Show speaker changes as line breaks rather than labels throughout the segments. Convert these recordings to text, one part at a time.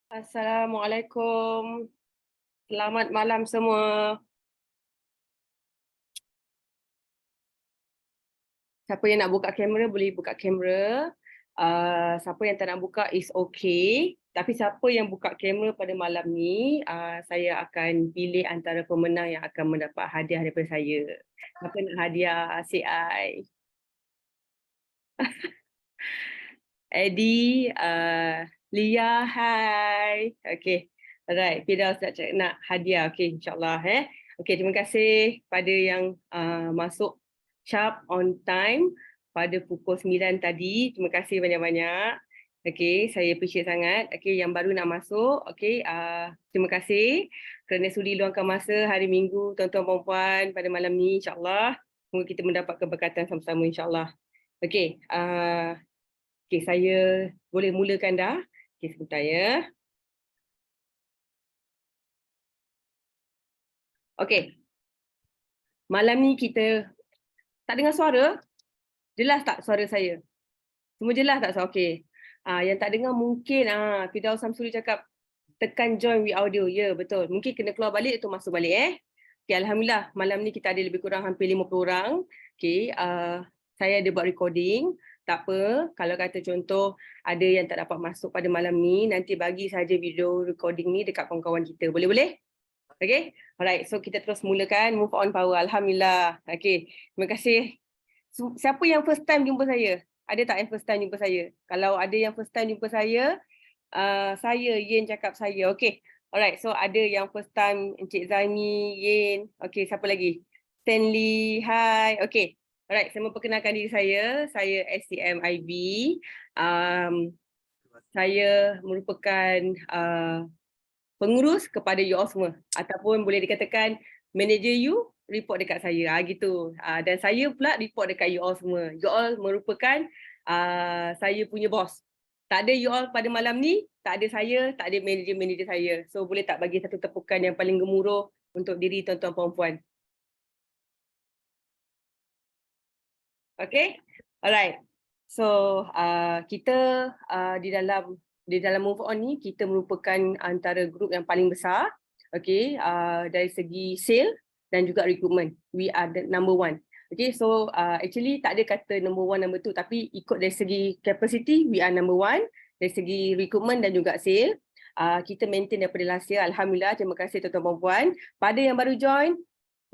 Assalamualaikum. Selamat malam semua. Siapa yang nak buka kamera boleh buka kamera. Siapa yang tak nak buka is okay. Tapi siapa yang buka kamera pada malam ni, saya akan pilih antara pemenang yang akan mendapat hadiah daripada saya. Siapa nak hadiah? Say I. Eddie, Lia, hai. Okay. Alright, Firdaus nak hadiah. Okay, insyaAllah. Okay, terima kasih pada yang masuk sharp on time pada pukul 9 tadi. Terima kasih banyak-banyak. Okay, saya appreciate sangat. Okay, yang baru nak masuk. Okay, terima kasih kerana sudi luangkan masa hari Minggu tuan-tuan perempuan pada malam ni insyaAllah. Semoga kita mendapat keberkatan sama-sama insyaAllah. Okay, okay, saya boleh mulakan dah. Okay, sebentar ya. Okay, malam ni kita tak dengar suara? Jelas tak suara saya? Semua jelas tak? Okay. Yang tak dengar mungkin Firdaus Samsuri cakap tekan join with audio. Ya, betul. Mungkin kena keluar balik atau masuk balik. Okay, Alhamdulillah malam ni kita ada lebih kurang hampir 50 orang. Okay, saya ada buat recording. Tak apa, kalau kata contoh ada yang tak dapat masuk pada malam ni, nanti bagi saja video recording ni dekat kawan-kawan kita. Boleh-boleh? Okay, alright. So kita terus mulakan. Move on power. Alhamdulillah. Okay, terima kasih. Siapa yang first time jumpa saya? Ada tak yang first time jumpa saya? Kalau ada yang first time jumpa saya Yen cakap saya. Okay, alright. So ada yang first time Encik Zaini, Yen. Okay, siapa lagi? Stanley, hi. Okay, alright. Saya memperkenalkan diri saya. Saya SCM IB. Saya merupakan pengurus kepada you all semua ataupun boleh dikatakan manager you report dekat saya gitu. Dan saya pula report dekat you all semua. You all merupakan saya punya bos. Tak ada you all pada malam ni, tak ada saya, tak ada manager-manager saya. So boleh tak bagi satu tepukan yang paling gemuruh untuk diri tuan-tuan perempuan. Okay, alright. So kita di dalam move on ni kita merupakan antara grup yang paling besar. Okay, dari segi sale dan juga recruitment. We are the number one. Okay, so actually tak ada kata number one, number two, tapi ikut dari segi capacity, we are number one. Dari segi recruitment dan juga sale, kita maintain daripada last year. Alhamdulillah, terima kasih tuan-tuan perempuan. Pada yang baru join,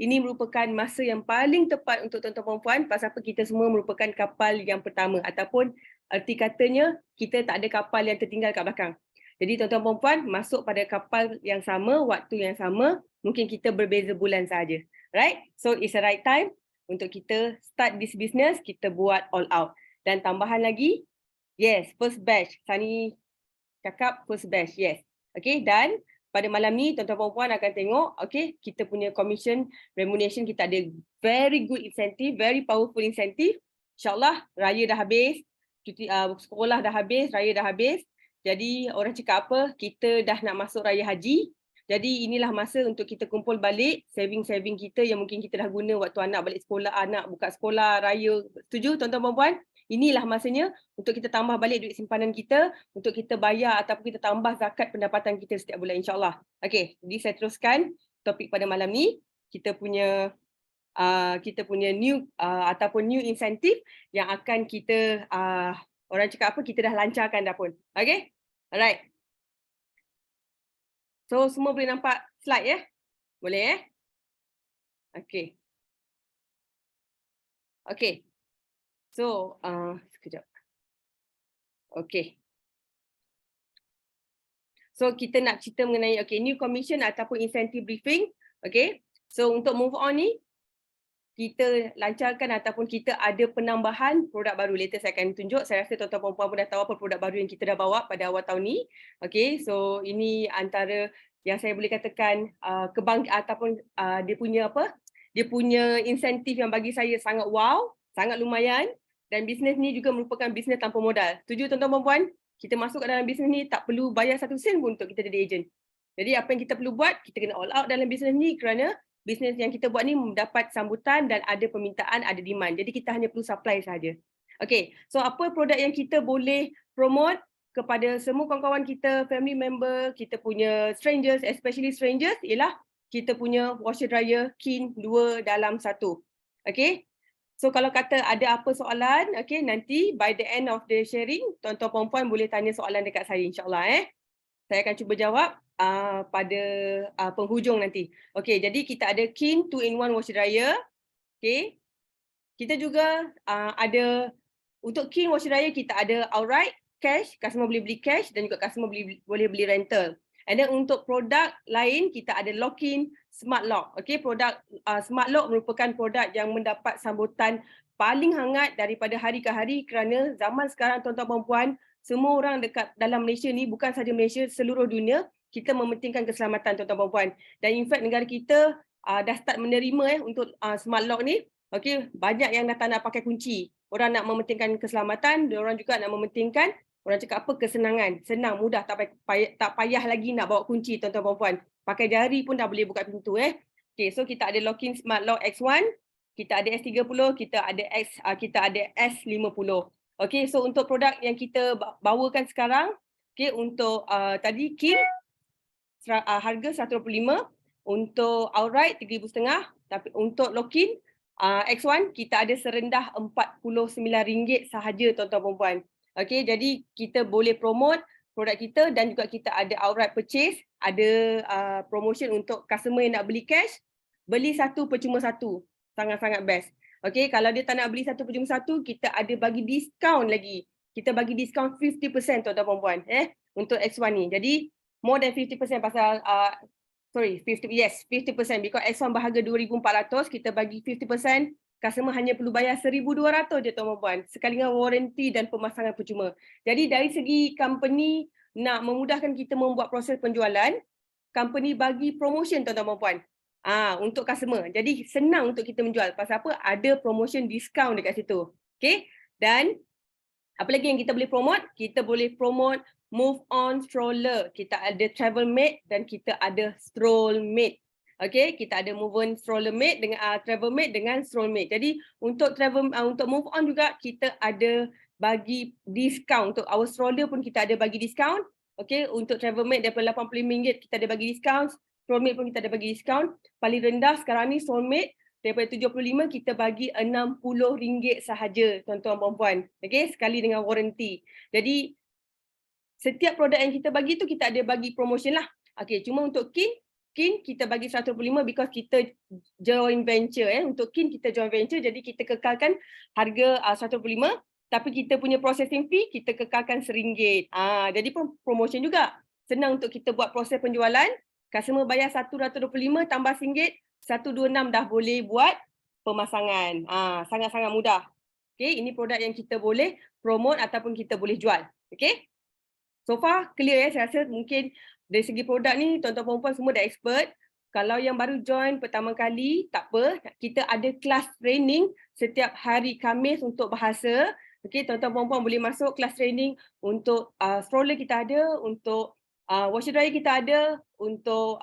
ini merupakan masa yang paling tepat untuk tuan-tuan perempuan pasal apa kita semua merupakan kapal yang pertama ataupun erti katanya kita tak ada kapal yang tertinggal kat belakang. Jadi tuan-tuan perempuan masuk pada kapal yang sama, waktu yang sama, mungkin kita berbeza bulan saja. Right? So it's the right time untuk kita start this business, kita buat all out. Dan tambahan lagi, yes, first batch. Sani cakap first batch, yes. Okay, dan pada malam ni tuan-tuan perempuan akan tengok, okay, kita punya commission remuneration, kita ada very good incentive, very powerful incentive. InsyaAllah raya dah habis, cuti sekolah dah habis, raya dah habis. Jadi orang cakap apa, kita dah nak masuk raya haji. Jadi inilah masa untuk kita kumpul balik saving-saving kita yang mungkin kita dah guna waktu anak balik sekolah, anak buka sekolah, raya. Setuju tuan-tuan perempuan? Inilah masanya untuk kita tambah balik duit simpanan kita, untuk kita bayar ataupun kita tambah zakat pendapatan kita setiap bulan insyaAllah. Okay, jadi saya teruskan topik pada malam ni. Kita punya new ataupun new incentive yang akan kita orang cakap apa, kita dah lancarkan dah pun. Okay, alright. So semua boleh nampak slide ya? Boleh Okay. Okay. So sekejap. Okay. So kita nak cerita mengenai new commission ataupun incentive briefing. Okay. So untuk move on ni, kita lancarkan ataupun kita ada penambahan produk baru. Later saya akan tunjuk. Saya rasa tuan-tuan perempuan pun dah tahu apa produk baru yang kita dah bawa pada awal tahun ni. Okay, so ini antara yang saya boleh katakan ataupun dia punya apa? Dia punya insentif yang bagi saya sangat wow, sangat lumayan, dan bisnes ni juga merupakan bisnes tanpa modal. Setuju tuan-tuan perempuan? Kita masuk ke dalam bisnes ni tak perlu bayar satu sen pun untuk kita jadi ejen. Jadi apa yang kita perlu buat, kita kena all out dalam bisnes ni kerana bisnes yang kita buat ni mendapat sambutan dan ada permintaan, ada demand. Jadi kita hanya perlu supply saja. Okay, so apa produk yang kita boleh promote? kepada semua kawan-kawan kita, family member, kita punya strangers, especially strangers, ialah kita punya washer dryer Kin 2 dalam 1. Okay. So kalau kata ada apa soalan, okay, nanti by the end of the sharing, tuan-tuan puan-puan boleh tanya soalan dekat saya, insyaAllah. Saya akan cuba jawab pada penghujung nanti. Okay, jadi kita ada Kin 2-in-1 washer dryer. Okay. Kita juga ada, untuk Kin washer dryer kita ada outright, cash, customer boleh beli cash dan juga customer boleh beli rental. And then untuk produk lain kita ada lock-in, smart lock. Okay, produk smart lock merupakan produk yang mendapat sambutan paling hangat daripada hari ke hari kerana zaman sekarang tuan-tuan puan-puan, semua orang dekat dalam Malaysia ni, bukan saja Malaysia, seluruh dunia, kita mementingkan keselamatan tuan-tuan puan-puan. Dan in fact negara kita dah start menerima untuk smart lock ni. Okay, banyak yang dah tak nak pakai kunci. Orang nak mementingkan keselamatan, orang juga nak mementingkan, orang cakap apa, kesenangan. Senang, mudah, tak payah lagi nak bawa kunci tuan-tuan puan-puan. Pakai jari pun dah boleh buka pintu. Okay, so kita ada lock-in smart lock X1, kita ada S30, kita ada S50. Okay, so untuk produk yang kita bawakan sekarang, okay, untuk tadi Kin harga 125, untuk outright 3,500, tapi untuk lock-in X1 kita ada serendah RM49 sahaja tuan-tuan perempuan. Okey, jadi kita boleh promote produk kita dan juga kita ada outright purchase, ada promotion untuk customer yang nak beli cash, beli satu percuma satu. Sangat-sangat best. Okey, kalau dia tak nak beli satu percuma satu, kita ada bagi diskaun lagi. Kita bagi diskaun 50% tuan-tuan perempuan untuk X1 ni. Jadi more than 50% pasal 50% because X1 berharga 2,400, kita bagi 50%, customer hanya perlu bayar 1,200 je tuan puan, sekali dengan warranty dan pemasangan percuma. Jadi dari segi company nak memudahkan kita membuat proses penjualan, company bagi promotion tuan-tuan puan untuk customer. Jadi senang untuk kita menjual. Pasal apa? Ada promotion diskaun dekat situ. Okay? Dan apa lagi yang kita boleh promote? Kita boleh promote Move On stroller. Kita ada Travel Mate dan kita ada Stroll Mate. Okay, kita ada Move On stroller mate dengan Travel Mate dengan Stroll Mate. Jadi untuk untuk Move On juga kita ada bagi diskaun. Untuk our stroller pun kita ada bagi diskaun. Okay, untuk Travel Mate daripada RM85 kita ada bagi diskaun. Stroll Mate pun kita ada bagi diskaun. Paling rendah sekarang ni Stroll Mate daripada 75 kita bagi RM60 sahaja tuan-tuan perempuan. Okay, sekali dengan warranty. Jadi setiap produk yang kita bagi tu kita ada bagi promotion lah. Okay, cuma untuk Kin kita bagi 125 because kita joint venture. Untuk Kin kita joint venture, jadi kita kekalkan harga 125, tapi kita punya processing fee kita kekalkan RM1. Jadi pun promotion juga. Senang untuk kita buat proses penjualan. Customer bayar 125 tambah RM1, 126 dah boleh buat pemasangan. Sangat-sangat mudah. Okay, ini produk yang kita boleh promote ataupun kita boleh jual. Okay. So far clear saya rasa mungkin dari segi produk ni tuan-tuan perempuan semua dah expert. Kalau yang baru join pertama kali, tak apa, kita ada kelas training setiap hari Khamis untuk bahasa. Okey, tuan-tuan perempuan boleh masuk kelas training untuk stroller kita ada, untuk washer dryer kita ada, untuk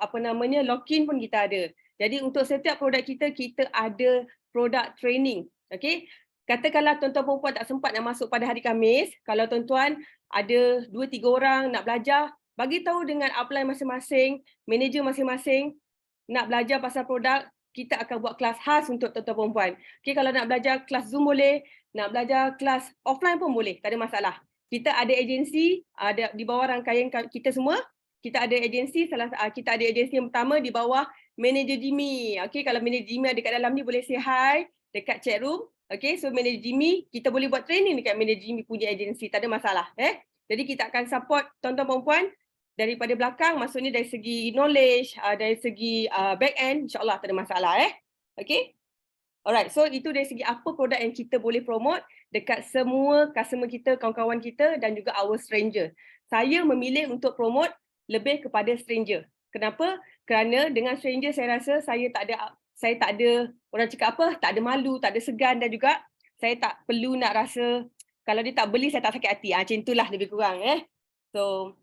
lock-in pun kita ada. Jadi untuk setiap produk kita ada produk training. Okey. Katakanlah tuan-tuan perempuan tak sempat nak masuk pada hari Khamis, kalau tuan-tuan ada 2-3 orang nak belajar, bagi tahu dengan upline masing-masing, manager masing-masing nak belajar pasal produk, kita akan buat kelas khas untuk tuan-tuan perempuan. Okay, kalau nak belajar kelas Zoom boleh, nak belajar kelas offline pun boleh, tak ada masalah. Kita ada agensi, ada di bawah rangkaian kita semua, kita ada agensi, kita ada agensi yang pertama di bawah manager Jimmy. Okay, kalau manager Jimmy ada kat dalam ni boleh say hi dekat chat room. Okay, so manager Jimmy, kita boleh buat training dekat manager Jimmy punya agensi, tak ada masalah. Jadi kita akan support tuan-tuan perempuan daripada belakang, maksudnya dari segi knowledge, dari segi back end, insyaAllah tak ada masalah. Okay. Alright, so itu dari segi apa produk yang kita boleh promote dekat semua customer kita, kawan-kawan kita dan juga our stranger. Saya memilih untuk promote lebih kepada stranger. Kenapa? Kerana dengan stranger saya rasa saya tak ada orang cakap apa, tak ada malu, tak ada segan dan juga saya tak perlu nak rasa kalau dia tak beli saya tak sakit hati. Macam itulah lebih kurang. So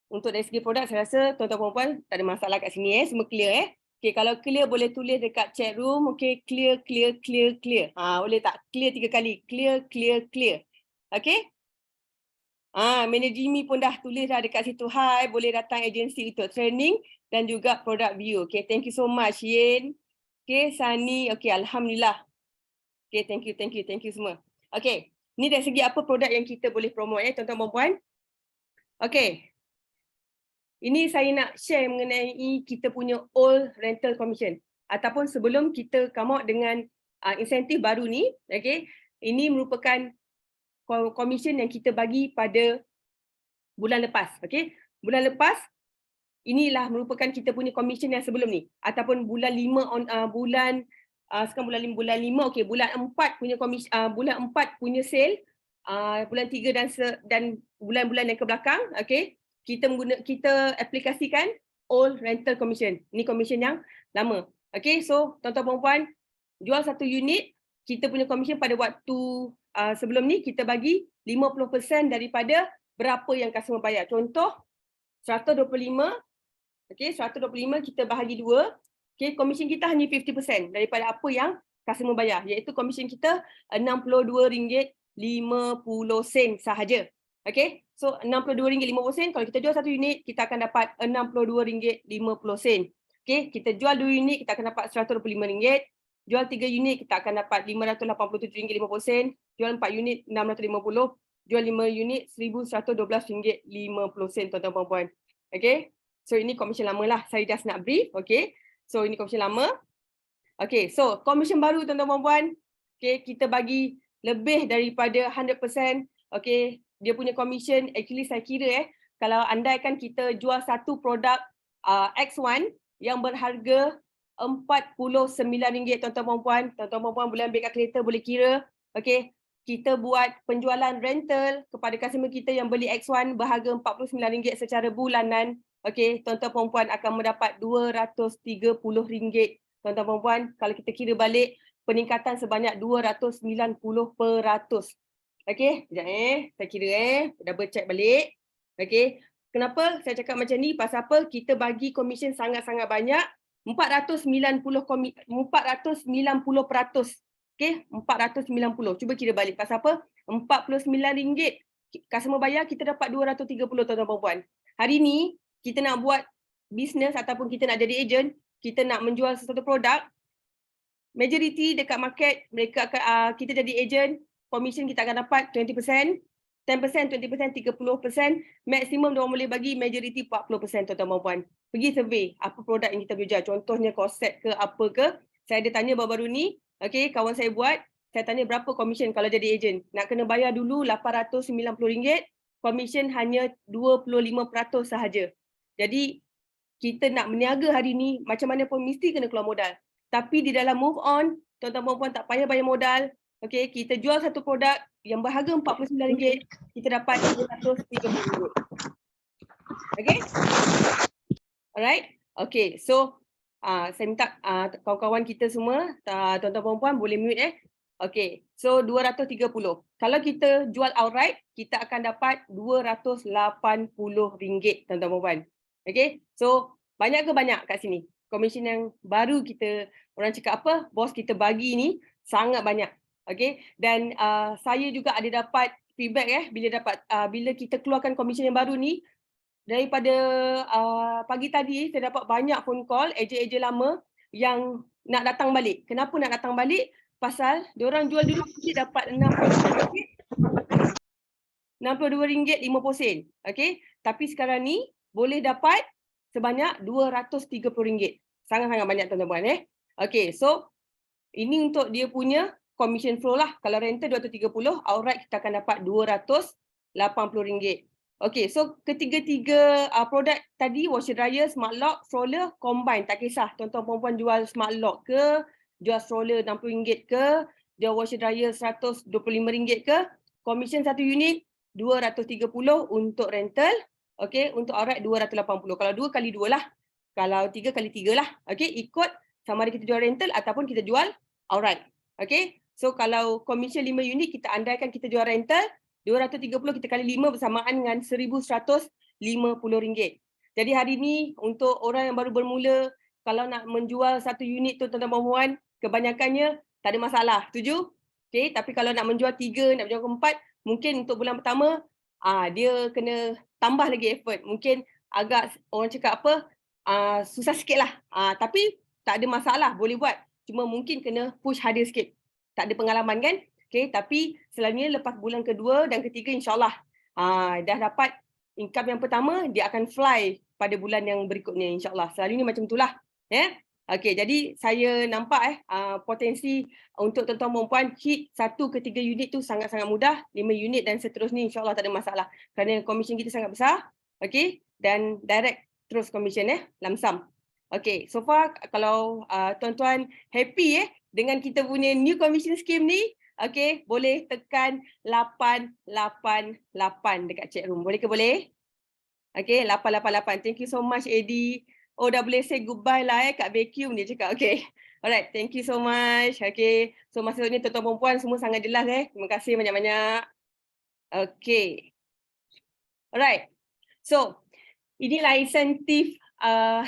untuk dari segi produk saya rasa tuan-tuan perempuan tak ada masalah kat sini. Semua clear. Okay, kalau clear boleh tulis dekat chat room. Okay, clear. Boleh tak? Clear 3 kali. Clear. Okay. Manager Jimmy pun dah tulis dah dekat situ. Hai, boleh datang agensi untuk training dan juga product view. Okay, thank you so much, Yin. Okay, Sani. Okay, Alhamdulillah. Okay, thank you semua. Okay, ni dari segi apa produk yang kita boleh promote tuan-tuan dan puan. Okay, ini saya nak share mengenai kita punya old rental commission. Ataupun sebelum kita come out dengan insentif baru ni, okay, ini merupakan commission yang kita bagi pada bulan lepas. Okay, bulan lepas inilah merupakan kita punya commission yang sebelum ni. Ataupun bulan 5 sekarang bulan 5, okay, bulan 4 punya commission, bulan 4 punya sale, bulan 3 dan bulan-bulan yang ke belakang, okay, kita aplikasikan all rental commission. Ni commission yang lama. Okay, so tuan-tuan dan puan, jual satu unit, kita punya commission pada waktu sebelum ni kita bagi 50% daripada berapa yang customer bayar. Contoh 125, okay, 125 kita bahagi 2, okay, commission kita hanya 50% daripada apa yang customer bayar, iaitu commission kita RM62.50 sahaja. Okay, so RM62.50, kalau kita jual satu unit, kita akan dapat RM62.50. Okay, kita jual 2 unit, kita akan dapat RM125. Jual 3 unit, kita akan dapat RM587.50. Jual 4 unit, RM650. Jual 5 unit, RM1.112.50, tuan-tuan dan puan. Okay, so ini commission lama lah, saya just nak brief. Okay, so ini commission lama. Okay, so commission baru tuan-tuan dan puan. Okay, kita bagi lebih daripada 100%. Okay, dia punya commission, actually saya kira kalau andaikan kita jual satu produk X1 yang berharga RM49, tuan-tuan dan puan. Tuan-tuan dan puan boleh ambil kalkulator, boleh kira. Okay, kita buat penjualan rental kepada customer kita yang beli X1 berharga RM49 secara bulanan. Okay, tuan-tuan dan puan akan mendapat RM230. Tuan-tuan dan puan, kalau kita kira balik, peningkatan sebanyak 290%. Okay, sekejap saya kira double check balik. Okay, kenapa saya cakap macam ni? Pasal apa? Kita bagi commission sangat-sangat banyak, 490%. Okay, 490. Cuba kira balik. Pasal apa? RM49 customer bayar, kita dapat 230, tuan-tuan dan puan. Hari ni kita nak buat bisnes ataupun kita nak jadi agent, kita nak menjual sesuatu produk, majority dekat market mereka akan kita jadi agent, commission kita akan dapat 20%, 10%, 20%, 30%, maksimum dia boleh bagi majority 40%, tuan-tuan dan puan. Pergi survey apa produk yang kita boleh jual, contohnya korset ke apa ke. Saya ada tanya baru-baru ni, okay, kawan saya buat, saya tanya berapa commission kalau jadi agent. Nak kena bayar dulu RM890, commission hanya 25% sahaja. Jadi kita nak berniaga hari ni, macam mana pun mesti kena keluar modal. Tapi di dalam move on, tuan-tuan dan puan tak payah bayar modal. Okay, kita jual satu produk yang berharga RM49, kita dapat RM230. Okay? Alright? Okay, so saya minta kawan-kawan kita semua, tuan-tuan dan puan boleh mute Okay, so 230. Kalau kita jual outright, kita akan dapat RM280, tuan-tuan dan puan. Okay, so banyak ke banyak kat sini? Commission yang baru kita, orang cakap apa, bos kita bagi ni sangat banyak. Okay, dan saya juga ada dapat feedback bila kita keluarkan commission yang baru ni, daripada pagi tadi saya dapat banyak phone call ejen-ejen lama yang nak datang balik. Kenapa nak datang balik? Pasal diorang jual dulu dapat RM62.50. Okay, tapi sekarang ni boleh dapat sebanyak RM230. Sangat-sangat banyak, tuan-tuan. Okay, so ini untuk dia punya commission flow lah. Kalau rental 230, outright kita akan dapat RM280. Okay, so ketiga-tiga produk tadi, washer dryer, smart lock, stroller, combine. Tak kisah tuan-tuan perempuan jual smart lock ke, jual stroller RM60 ke, jual washer dryer RM125 ke, commission satu unit RM230 untuk rental. Okay, untuk outright RM280. Kalau 2 kali 2 lah. Kalau 3 kali 3 lah. Okay, ikut sama ada kita jual rental ataupun kita jual outright. Okay, so kalau commission 5 unit, kita andaikan kita jual rental, RM230 kita kali 5 bersamaan dengan RM1,150. Jadi hari ni untuk orang yang baru bermula, kalau nak menjual satu unit tu, tuan-tuan dan puan, kebanyakannya tak ada masalah. Setuju? Okay, tapi kalau nak menjual 3, nak menjual 4, mungkin untuk bulan pertama dia kena tambah lagi effort. Mungkin agak orang cakap apa, susah sikit lah. Tapi tak ada masalah, boleh buat. Cuma mungkin kena push harder sikit. Tak ada pengalaman kan? Okay, tapi selalunya lepas bulan kedua dan ketiga insyaAllah dah dapat income yang pertama, dia akan fly pada bulan yang berikutnya insyaAllah. Selalunya macam itulah. Okay, jadi saya nampak potensi untuk tuan-tuan perempuan hit 1 ke 3 unit tu sangat-sangat mudah. 5 unit dan seterusnya insyaAllah tak ada masalah. Kerana komisen kita sangat besar. Okay, dan direct terus komisen lump sum. Okay, so far kalau tuan-tuan happy dengan kita punya new commission scheme ni, okay, boleh tekan 888 dekat chat room. Boleh ke boleh? Okay, 888. Thank you so much, Eddie. Oh, dah boleh say goodbye lah kat vacuum dia cakap. Okay. Alright, thank you so much. Okay. So maksudnya tuan-tuan perempuan semua sangat jelas Terima kasih banyak-banyak. Okay. Alright. So, inilah insentif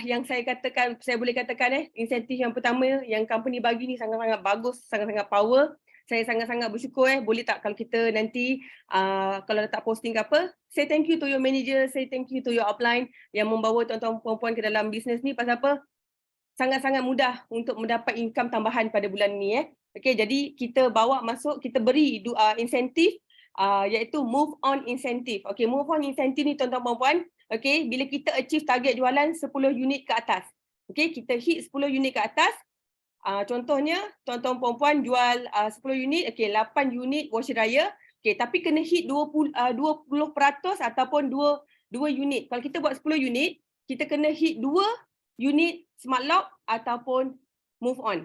yang saya katakan, saya boleh katakan insentif yang pertama yang company bagi ni sangat-sangat bagus, sangat-sangat power. Saya sangat-sangat bersyukur boleh tak kalau kita nanti kalau letak posting ke apa, say thank you to your manager, say thank you to your upline yang membawa tuan-tuan perempuan ke dalam bisnes ni. Pasal apa? Sangat-sangat mudah untuk mendapat income tambahan pada bulan ni Okay, jadi kita bawa masuk, kita beri insentif iaitu move on insentif. Okay, move on insentif ni tuan-tuan perempuan, okay, bila kita achieve target jualan 10 unit ke atas. Okay, kita hit 10 unit ke atas. Contohnya tuan-tuan perempuan jual 10 unit, okay, 8 unit wash dryer, okay, tapi kena hit 20% ataupun 2 unit. Kalau kita buat 10 unit, kita kena hit 2 unit smart lock ataupun move on.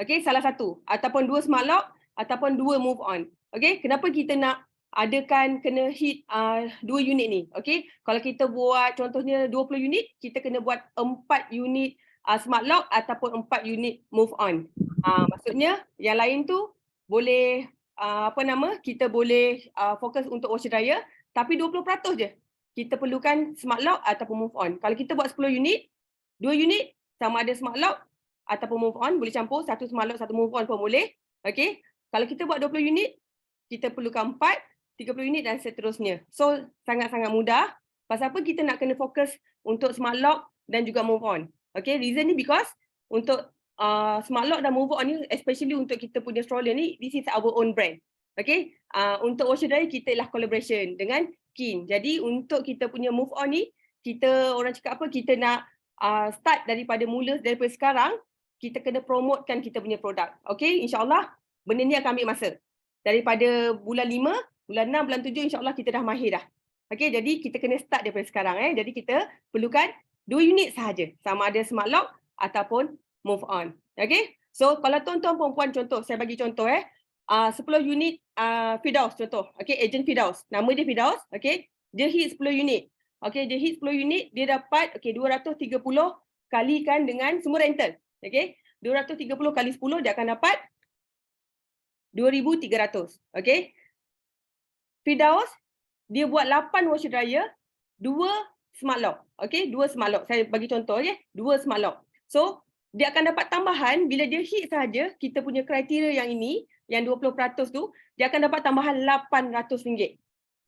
Okay, salah satu. Ataupun 2 smart lock ataupun 2 move on. Okay, kenapa kita nak adakan kena hit 2 unit ni? Okay, kalau kita buat contohnya 20 unit, kita kena buat 4 unit smart lock ataupun 4 unit move on. Maksudnya yang lain tu boleh kita boleh fokus untuk wash dryer, tapi 20% je kita perlukan smart lock ataupun move on. Kalau kita buat 10 unit, 2 unit sama ada smart lock ataupun move on, boleh campur, 1 smart lock, 1 move on pun boleh. Okay, kalau kita buat 20 unit, kita perlukan 4, 30 unit dan seterusnya. So sangat-sangat mudah. Pasal apa kita nak kena fokus untuk smart lock dan juga move on? Okay, reason ni because untuk smart lock dan move on ni, especially untuk kita punya stroller ni, this is our own brand. Okay, untuk washer dryer kita lah collaboration dengan Kin. Jadi untuk kita punya move on ni, kita orang cakap apa, kita nak start daripada mula, daripada sekarang, kita kena promotekan kita punya produk. Okay, insyaAllah benda ni akan ambil masa. Daripada bulan 5, bulan 6, bulan 7 insyaAllah kita dah mahir dah. Okay, jadi kita kena start daripada sekarang. Jadi kita perlukan 2 unit sahaja, sama ada smart lock ataupun move on. Okay, so kalau tuan-tuan perempuan contoh, saya bagi contoh 10 unit Firdaus contoh. Okay, agent Firdaus. Nama dia Firdaus. Okay, dia hit 10 unit. Okay, dia hit 10 unit, dia dapat 230 kalikan dengan semua rental. Okay, 230 kali 10 dia akan dapat 2,300. Okay, Firdaus dia buat 8 wash dryer, 2 smart lock. Okay, 2 smart lock. Saya bagi contoh 2 smart lock. So dia akan dapat tambahan bila dia hit sahaja kita punya kriteria yang ini, yang 20% tu, dia akan dapat tambahan RM800.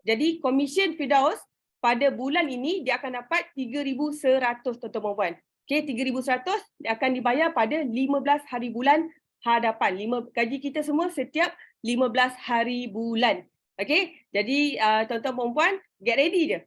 Jadi komisen Firdaus pada bulan ini dia akan dapat 3,100 tuan-tuan perempuan. Okay, 3,100 dia akan dibayar pada 15 hari bulan hadapan. Gaji kita semua setiap 15 hari bulan. Okay, jadi tuan-tuan perempuan get ready je.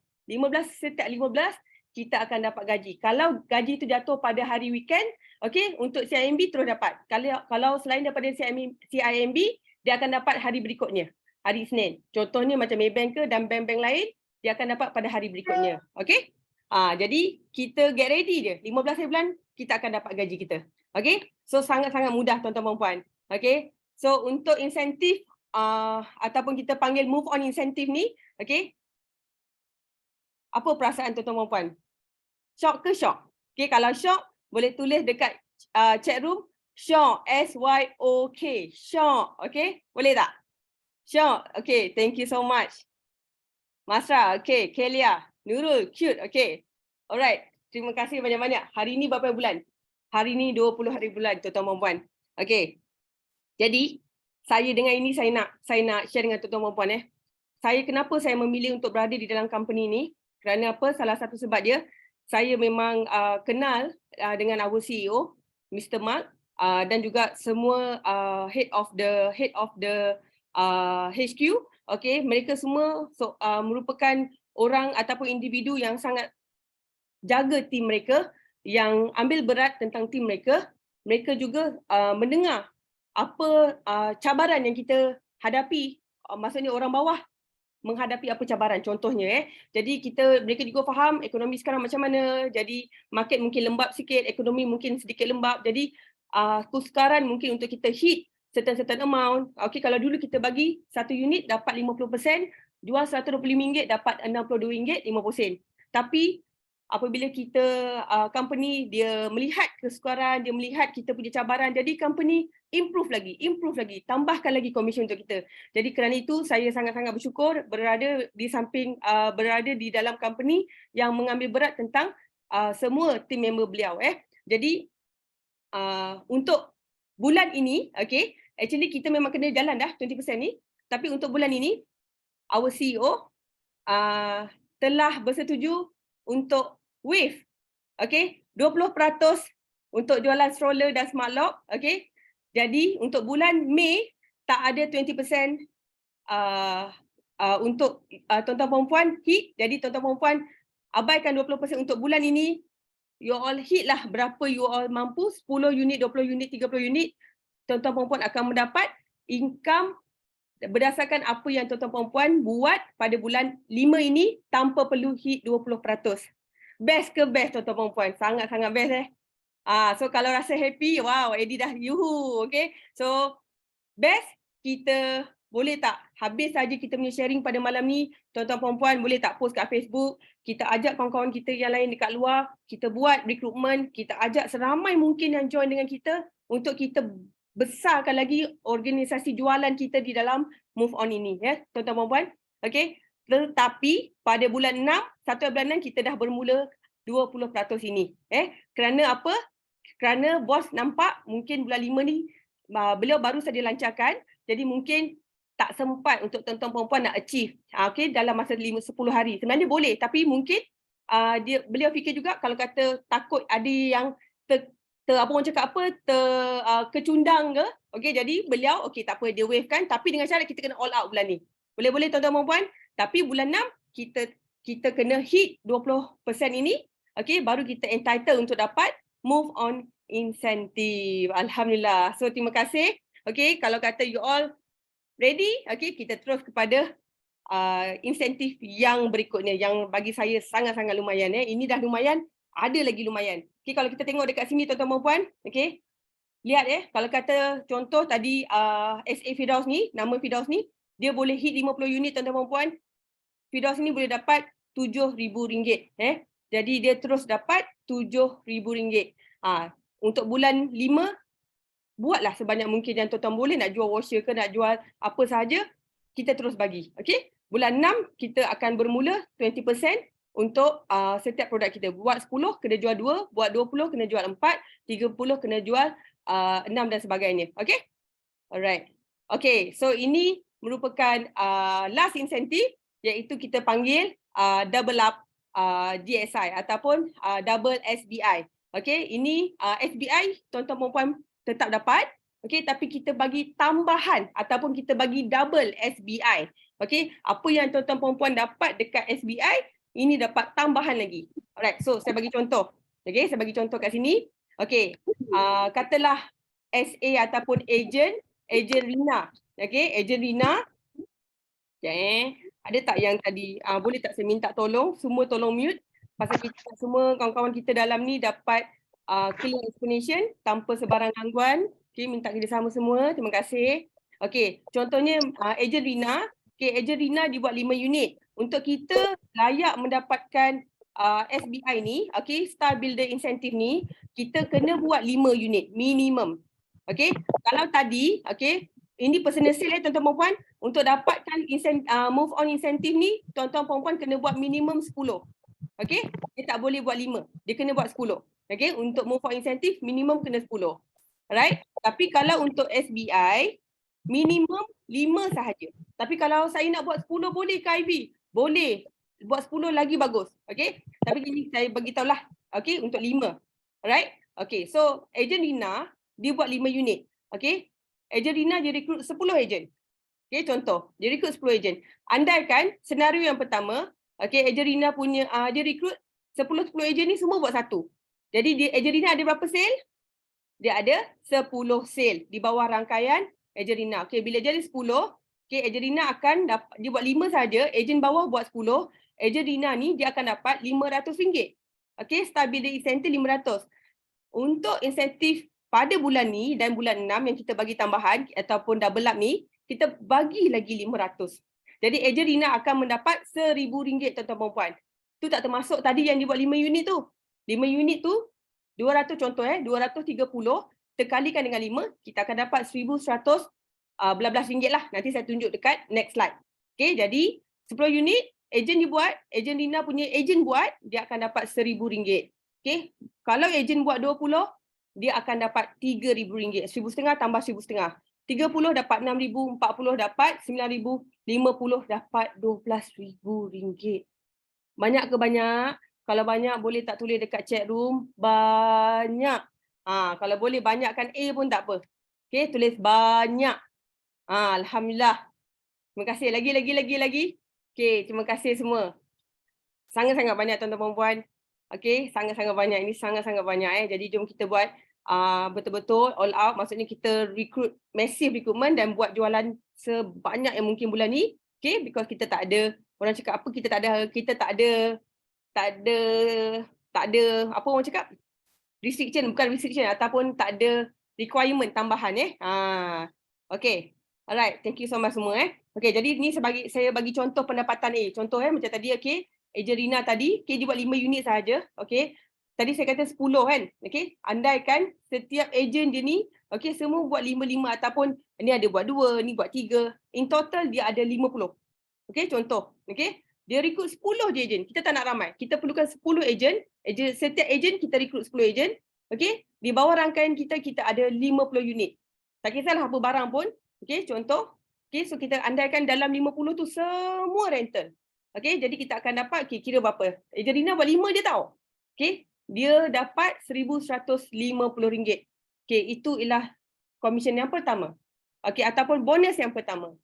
Setiap 15 kita akan dapat gaji. Kalau gaji itu jatuh pada hari weekend, okay, untuk CIMB terus dapat. Kalau selain daripada CIMB, dia akan dapat hari berikutnya, hari Isnin. Contohnya macam Maybank ke dan bank-bank lain, dia akan dapat pada hari berikutnya. Okay, jadi kita get ready je. 15 hari bulan kita akan dapat gaji kita. Okay, so sangat-sangat mudah tuan-tuan perempuan. Okay, so untuk insentif ataupun kita panggil move on insentif ni, okay, apa perasaan tuan-tuan perempuan? Shock ke shock? Okay, kalau shock, boleh tulis dekat chat room, shock, S-Y-O-K, shock, okay? Boleh tak? Shock, okay, thank you so much. Masra, okay, Kelia, Nurul, cute, okay. Alright, terima kasih banyak-banyak. Hari ni berapa bulan? Hari ni 20 hari bulan, tuan-tuan perempuan. Okay, jadi saya dengan ini saya nak share dengan tuan-tuan perempuan kenapa saya memilih untuk berada di dalam company ni? Kerana apa? Salah satu sebab dia, saya memang kenal dengan our CEO, Mr. Mark, dan juga semua head of the HQ. Okay, mereka semua merupakan orang ataupun individu yang sangat jaga tim mereka, yang ambil berat tentang tim mereka. Mereka juga mendengar apa cabaran yang kita hadapi, maksudnya orang bawah menghadapi apa cabaran, contohnya jadi mereka juga faham ekonomi sekarang macam mana, jadi market mungkin lembab sikit, ekonomi mungkin sedikit lembab, jadi sekarang mungkin untuk kita hit certain amount. Okay, kalau dulu kita bagi satu unit dapat 50%, jual RM125 dapat RM62.50 sen. Tapi apabila kita company dia melihat kesukaran, dia melihat kita punya cabaran, jadi company improve lagi, tambahkan lagi komisen untuk kita. Jadi kerana itu saya sangat-sangat bersyukur berada di dalam company yang mengambil berat tentang semua team member beliau. Jadi untuk bulan ini, okay, actually kita memang kena jalan dah 20% ni, tapi untuk bulan ini our CEO telah bersetuju untuk waive, okay, 20% untuk jualan stroller dan smart lock. Okay, jadi untuk bulan Mei tak ada 20% untuk tuan-tuan perempuan hit. Jadi tuan-tuan perempuan abaikan 20% untuk bulan ini. You all hit lah berapa you all mampu, 10 unit, 20 unit, 30 unit, tuan-tuan perempuan akan mendapat income berdasarkan apa yang tuan-tuan perempuan buat pada bulan 5 ini tanpa perlu hit 20%. Best ke best tuan-tuan perempuan? Sangat-sangat best so kalau rasa happy, wow, Eddie dah yuhu, okay. So best, kita boleh tak habis saja kita punya sharing pada malam ni, tuan-tuan perempuan boleh tak post kat Facebook, kita ajak kawan-kawan kita yang lain dekat luar, kita buat recruitment, kita ajak seramai mungkin yang join dengan kita untuk kita besarkan lagi organisasi jualan kita di dalam Move On ini, tuan-tuan perempuan. Okay, tetapi pada bulan 6, 1 bulan 6 kita dah bermula 20% ini. Kerana apa? Kerana bos nampak mungkin bulan 5 ni beliau baru saja lancarkan, jadi mungkin tak sempat untuk tuan-tuan perempuan nak achieve dalam masa 10 hari. Sebenarnya boleh, tapi mungkin beliau fikir juga kalau kata takut ada yang apa orang cakap apa, kecundang ke. Okay, jadi beliau tak apa, dia waive kan, tapi dengan syarat kita kena all out bulan ni. Boleh-boleh tuan-tuan perempuan, tapi bulan 6 kita kena hit 20% ini, baru kita entitled untuk dapat Move On insentif. Alhamdulillah. So terima kasih. Kalau kata you all ready, kita terus kepada insentif yang berikutnya yang bagi saya sangat-sangat lumayan. Ini dah lumayan, ada lagi lumayan. Kalau kita tengok dekat sini tuan-tuan perempuan, lihat kalau kata contoh tadi SA Firdaus ni, nama Firdaus ni, dia boleh hit 50 unit tuan-tuan perempuan. Firdaus ni boleh dapat RM7,000. Jadi dia terus dapat RM7,000. Untuk bulan 5, buatlah sebanyak mungkin yang tuan-tuan boleh, nak jual washer ke, nak jual apa sahaja, kita terus bagi. Bulan 6 kita akan bermula 20% untuk setiap produk kita. Buat 10 kena jual 2, buat 20 kena jual 4, 30 kena jual 6 dan sebagainya. Alright. So ini merupakan last insentif, iaitu kita panggil double up GSI ataupun double SBI. Ini SBI tuan-tuan perempuan tetap dapat, tapi kita bagi tambahan ataupun kita bagi double SBI. Apa yang tuan-tuan perempuan dapat dekat SBI, ini dapat tambahan lagi. Alright, so saya bagi contoh. Saya bagi contoh kat sini. Katalah SA ataupun agent Rina. Agent Rina. Ada tak yang tadi, boleh tak saya minta tolong, semua tolong mute, pasal kita semua kawan-kawan kita dalam ni dapat clear explanation tanpa sebarang gangguan. Minta kerjasama semua, terima kasih. Contohnya agent Rina. Agent Rina dibuat 5 unit. Untuk kita layak mendapatkan SBI ni, Star Builder Incentive ni, kita kena buat 5 unit minimum. Kalau tadi, ini personal sale tuan-tuan perempuan, untuk dapatkan Move On insentif ni, tuan-tuan perempuan kena buat minimum 10. Dia tak boleh buat 5, dia kena buat 10. Untuk Move On insentif minimum kena 10. Alright? Tapi kalau untuk SBI, minimum 5 sahaja. Tapi kalau saya nak buat 10 boleh ke Ivy? Boleh. Buat 10 lagi bagus. Okay. Tapi ini saya bagi tahulah. Okay. Untuk 5. Alright. Okay. So ejen Rina dia buat 5 unit. Okay. Ejen Rina dia rekrut 10 ejen. Okay. Contoh. Dia rekrut 10 ejen. Andaikan senario yang pertama. Okay. Ejen Rina punya dia rekrut 10 ejen ni semua buat satu. Jadi ejen Rina ada berapa sale? Dia ada 10 sale di bawah rangkaian ejen Rina. Okey, bila jadi 10, okey, ejen Rina akan dapat, dia buat 5 saja, ejen bawah buat 10, ejen Rina ni dia akan dapat RM500. Okey, stability incentive 500. Untuk insentif pada bulan ni dan bulan 6 yang kita bagi tambahan ataupun double up ni, kita bagi lagi 500. Jadi ejen Rina akan mendapat RM1,000 tuan-tuan dan puan. Tu tak termasuk tadi yang dia buat 5 unit tu. 5 unit tu 200 contoh 230 terkalikan dengan 5, kita akan dapat 1,100 belas ringgit lah. Nanti saya tunjuk dekat next slide. Okey, jadi 10 unit ejen dibuat, ejen Rina punya ejen buat, dia akan dapat RM1,000. Okey, kalau ejen buat 20, dia akan dapat RM3,000. 1,500 tambah 1,500. 30 dapat RM6,000, 40 dapat RM9,000, 50 dapat RM12,000. Banyak ke banyak? Kalau banyak boleh tak tulis dekat chat room? Banyak. Kalau boleh banyakkan A pun tak apa. Okey, tulis banyak. Alhamdulillah. Terima kasih. Lagi. Okey, terima kasih semua. Sangat-sangat banyak tuan-tuan puan. Okey, sangat-sangat banyak. Ini sangat-sangat banyak. Jadi jom kita buat betul-betul all out. Maksudnya kita recruit, massive recruitment dan buat jualan sebanyak yang mungkin bulan ni. Okey, because kita tak ada, orang cakap apa, kita tak ada apa orang cakap, restriction, bukan restriction ataupun tak ada requirement tambahan okey. Alright, thank you so much semua okey, jadi ni saya bagi contoh pendapatan contoh macam tadi. Okey, ejen Rina tadi dia buat 5 unit sahaja. Okey, tadi saya kata 10 kan. Okey, andaikan setiap ejen dia ni okey semua buat 5 ataupun ni ada buat 2, ni buat 3, in total dia ada 50. Okey, contoh. Okey, dia rekrut 10 je ejen. Kita tak nak ramai. Kita perlukan 10 ejen. Setiap ejen kita rekrut 10 ejen. Okey, di bawah rangkaian kita ada 50 unit. Tak kisahlah apa barang pun. Okey, contoh. Okey, so kita andaikan dalam 50 tu semua rental. Okey, jadi kita akan dapat kira berapa? Ejen Rina buat 5 je tau. Okey, dia dapat RM1,150. Okey, itu ialah komisen yang pertama. Okey, ataupun bonus yang pertama.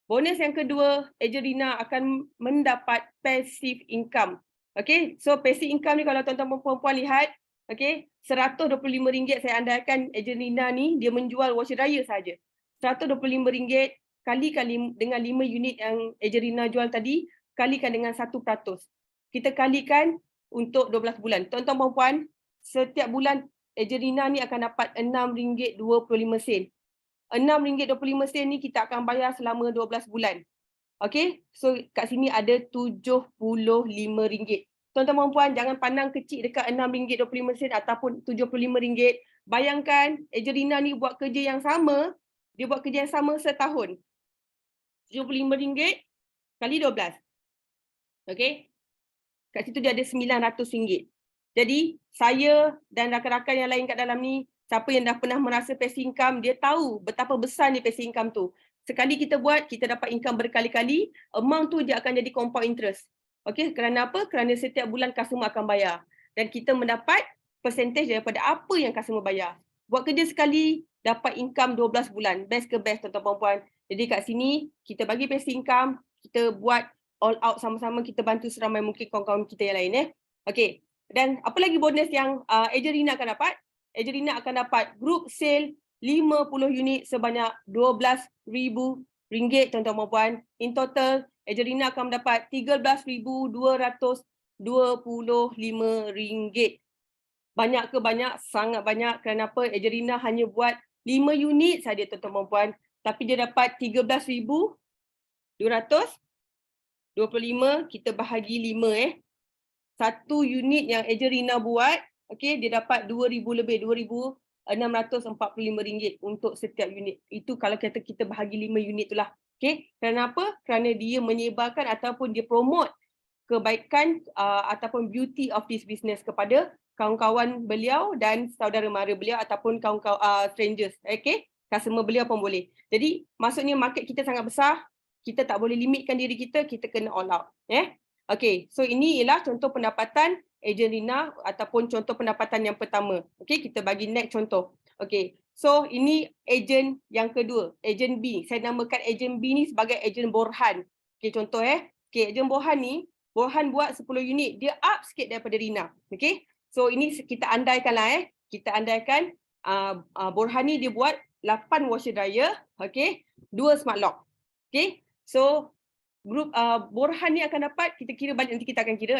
Bonus yang kedua, ejen Rina akan mendapat passive income. Okey, so passive income ni kalau tuan-tuan dan puan-puan lihat, okey, RM125 saya andaikan ejen Rina ni dia menjual wash raya saja. RM125 kali dengan 5 unit yang ejen Rina jual tadi, kalikan dengan 1%. Kita kalikan untuk 12 bulan. Tuan-tuan dan puan-puan, setiap bulan ejen Rina ni akan dapat RM6.25. RM6.25 ni kita akan bayar selama 12 bulan. Okey, so kat sini ada RM75. Tuan-tuan dan puan, jangan pandang kecil dekat RM6.25 ataupun RM75. Bayangkan ejen Rina ni buat kerja yang sama, dia buat kerja yang sama setahun. RM75 kali 12. Okey, kat situ dia ada RM900. Jadi saya dan rakan-rakan yang lain kat dalam ni, siapa yang dah pernah merasa passive income, dia tahu betapa besar ni passive income tu. Sekali kita buat, kita dapat income berkali-kali, amount tu dia akan jadi compound interest. Okey, kerana apa? Kerana setiap bulan customer akan bayar. Dan kita mendapat percentage daripada apa yang customer bayar. Buat kerja sekali, dapat income 12 bulan. Best ke best tuan-tuan perempuan. Jadi kat sini, kita bagi passive income, kita buat all out sama-sama, kita bantu seramai mungkin kawan-kawan kita yang lain. Okey, dan apa lagi bonus yang ejen Rina akan dapat? Ejen Rina akan dapat group sale 50 unit sebanyak RM12,000 tuan-tuan dan puan. In total, ejen Rina akan mendapat RM13,225. Banyak ke banyak? Sangat banyak. Kerana apa? Ejen Rina hanya buat 5 unit saja tuan-tuan dan puan. Tapi dia dapat RM13,225, kita bahagi 5 satu unit yang ejen Rina buat, okey, dia dapat RM2,000 lebih, RM2,645 untuk setiap unit. Itu kalau kita bahagi 5 unit itulah. Okey, kerana apa? Kerana dia menyebarkan ataupun dia promote kebaikan ataupun beauty of this business kepada kawan-kawan beliau dan saudara mara beliau ataupun kawan-kawan strangers. Okey, customer beliau pun boleh. Jadi maksudnya market kita sangat besar, kita tak boleh limitkan diri kita, kita kena all out. Okay, so ini ialah contoh pendapatan ejen Rina ataupun contoh pendapatan yang pertama. Okay, kita bagi next contoh. Okay, so ini ejen yang kedua, ejen B. Saya namakan ejen B ni sebagai ejen Borhan. Okay, contoh Okay, ejen Borhan ni, Borhan buat 10 unit, dia up sikit daripada Rina. Okay, so ini kita andaikan lah kita andaikan Borhan ni dia buat 8 washer dryer, okay, 2 smart lock. Okay, so grup Borhan ni akan dapat, kita kira balik nanti kita akan kira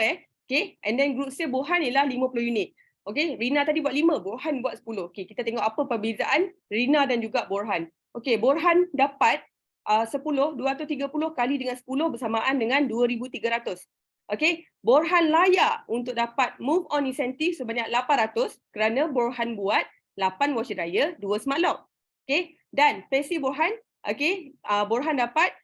okay, and then group sale Borhan ialah 50 unit. Okay, Rina tadi buat 5, Borhan buat 10. Okay, kita tengok apa perbezaan Rina dan juga Borhan. Okay, Borhan dapat 10, 230 kali dengan 10 bersamaan dengan 2,300. Okay, Borhan layak untuk dapat move on incentive sebanyak 800 kerana Borhan buat 8 washer dryer, 2 smart lock. Okay, dan pensi Borhan, okay, Borhan dapat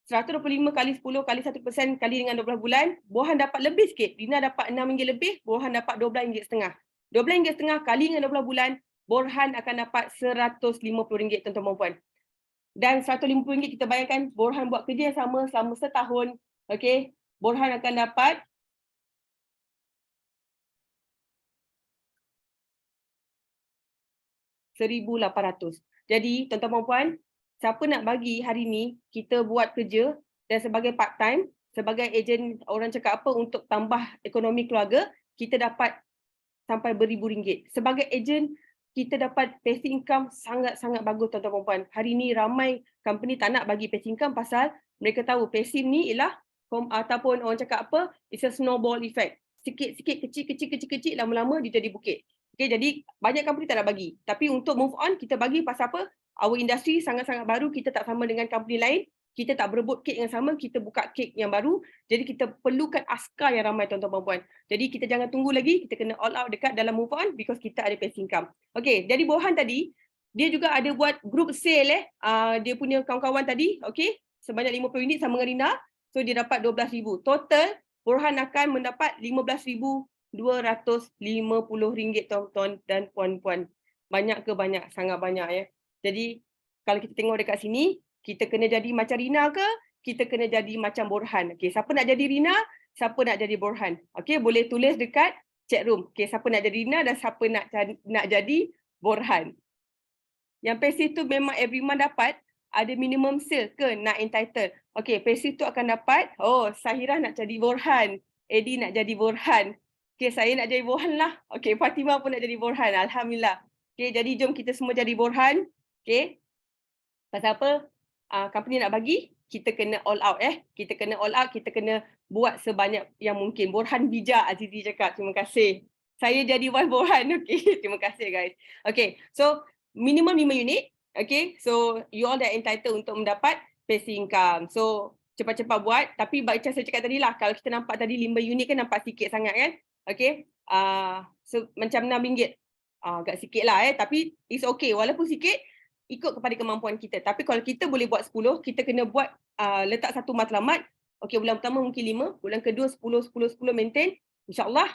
125 kali 10 kali 1% kali dengan 12 bulan, Borhan dapat lebih sikit. Rina dapat RM6 lebih, Borhan dapat RM12.5. RM12.5 kali dengan 12 bulan, Borhan akan dapat RM150, tuan-tuan dan puan. Dan RM150 kita bayangkan Borhan buat kerja yang sama selama setahun, okay, Borhan akan dapat RM1,800. Jadi, tuan-tuan dan puan, siapa nak bagi hari ni kita buat kerja dan sebagai part time, sebagai ejen orang cakap apa untuk tambah ekonomi keluarga, kita dapat sampai beribu ringgit. Sebagai ejen, kita dapat passive income sangat-sangat bagus, tuan-tuan dan puan. Hari ni ramai company tak nak bagi passive income pasal mereka tahu passive ni ialah ataupun orang cakap apa, it's a snowball effect. Sikit-sikit, kecil-kecil, lama-lama dia jadi bukit. Okay, jadi banyak company tak nak bagi. Tapi untuk move on, kita bagi pasal apa? Our industry sangat-sangat baru, kita tak sama dengan company lain. Kita tak berebut kek yang sama, kita buka kek yang baru. Jadi kita perlukan askar yang ramai, tuan-tuan dan puan. Jadi kita jangan tunggu lagi, kita kena all out dekat dalam move on because kita ada passive income. Okay, jadi Borhan tadi, dia juga ada buat group sale dia punya kawan-kawan tadi, okay, sebanyak 50 unit sama dengan Rina. So dia dapat RM12,000. Total, Borhan akan mendapat RM15,250, tuan-tuan dan puan-puan. Banyak ke banyak? Sangat banyak Jadi kalau kita tengok dekat sini, kita kena jadi macam Rina ke? Kita kena jadi macam Borhan. Okay, siapa nak jadi Rina? Siapa nak jadi Borhan? Okay, boleh tulis dekat chat room. Okay, siapa nak jadi Rina dan siapa nak jadi Borhan. Yang passive tu memang every month dapat, ada minimum sale ke nak entitled. Okay, passive tu akan dapat, Sahirah nak jadi Borhan, Eddie nak jadi Borhan. Okay, saya nak jadi Borhan lah. Okay, Fatimah pun nak jadi Borhan. Alhamdulillah. Okay, jadi jom kita semua jadi Borhan. Okay, pasal apa? Company nak bagi, kita kena all out Kita kena all out, kita kena buat sebanyak yang mungkin. Borhan bijak, Azizi cakap. Terima kasih. Saya jadi wife Borhan. Okay, terima kasih guys. Okay, so minimum 5 unit. Okay, so you all dah entitled untuk mendapat passive income. So cepat-cepat buat. Tapi macam saya cakap tadi lah, kalau kita nampak tadi 5 unit kan nampak sikit sangat kan. Okay, so macam RM6. Agak sikit lah tapi it's okay. Walaupun sikit, ikut kepada kemampuan kita. Tapi kalau kita boleh buat 10, kita kena buat letak satu matlamat. Okay, bulan pertama mungkin 5, bulan kedua 10, 10, 10 maintain. InsyaAllah